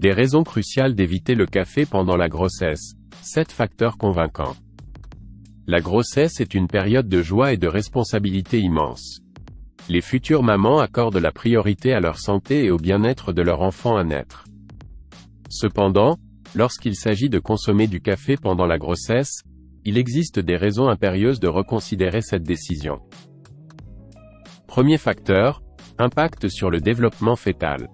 Des raisons cruciales d'éviter le café pendant la grossesse. 7 facteurs convaincants. La grossesse est une période de joie et de responsabilité immense. Les futures mamans accordent la priorité à leur santé et au bien-être de leur enfant à naître. Cependant, lorsqu'il s'agit de consommer du café pendant la grossesse, il existe des raisons impérieuses de reconsidérer cette décision. Premier facteur, impact sur le développement fœtal.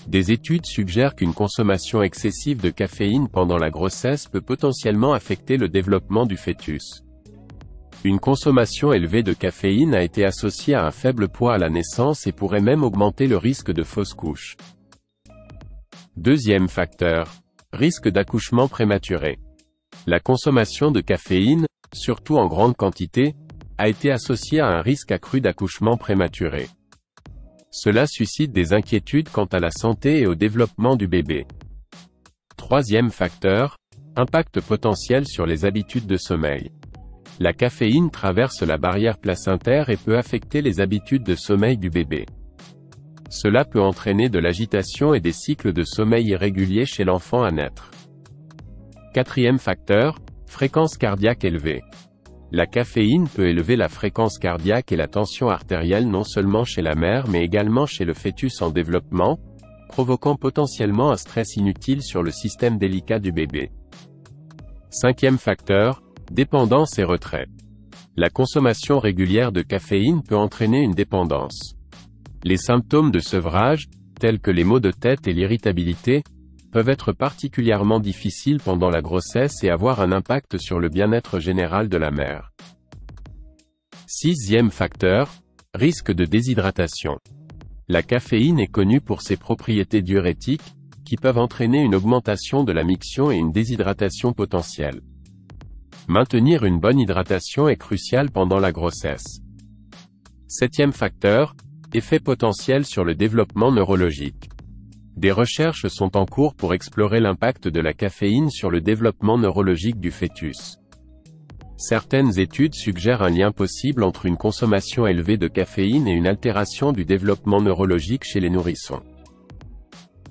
Des études suggèrent qu'une consommation excessive de caféine pendant la grossesse peut potentiellement affecter le développement du fœtus. Une consommation élevée de caféine a été associée à un faible poids à la naissance et pourrait même augmenter le risque de fausse couche. Deuxième facteur, risque d'accouchement prématuré. La consommation de caféine, surtout en grande quantité, a été associée à un risque accru d'accouchement prématuré. Cela suscite des inquiétudes quant à la santé et au développement du bébé. Troisième facteur, impact potentiel sur les habitudes de sommeil. La caféine traverse la barrière placentaire et peut affecter les habitudes de sommeil du bébé. Cela peut entraîner de l'agitation et des cycles de sommeil irréguliers chez l'enfant à naître. Quatrième facteur, fréquence cardiaque élevée. La caféine peut élever la fréquence cardiaque et la tension artérielle non seulement chez la mère mais également chez le fœtus en développement, provoquant potentiellement un stress inutile sur le système délicat du bébé. Cinquième facteur, dépendance et retrait. La consommation régulière de caféine peut entraîner une dépendance. Les symptômes de sevrage, tels que les maux de tête et l'irritabilité, peuvent être particulièrement difficiles pendant la grossesse et avoir un impact sur le bien-être général de la mère. Sixième facteur, risque de déshydratation. La caféine est connue pour ses propriétés diurétiques, qui peuvent entraîner une augmentation de la miction et une déshydratation potentielle. Maintenir une bonne hydratation est crucial pendant la grossesse. Septième facteur, effet potentiel sur le développement neurologique. Des recherches sont en cours pour explorer l'impact de la caféine sur le développement neurologique du fœtus. Certaines études suggèrent un lien possible entre une consommation élevée de caféine et une altération du développement neurologique chez les nourrissons.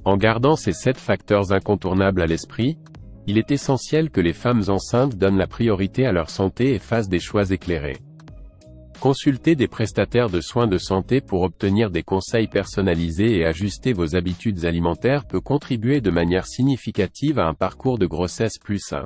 En gardant ces 7 facteurs incontournables à l'esprit, il est essentiel que les femmes enceintes donnent la priorité à leur santé et fassent des choix éclairés. Consultez des prestataires de soins de santé pour obtenir des conseils personnalisés et ajuster vos habitudes alimentaires peut contribuer de manière significative à un parcours de grossesse plus sain.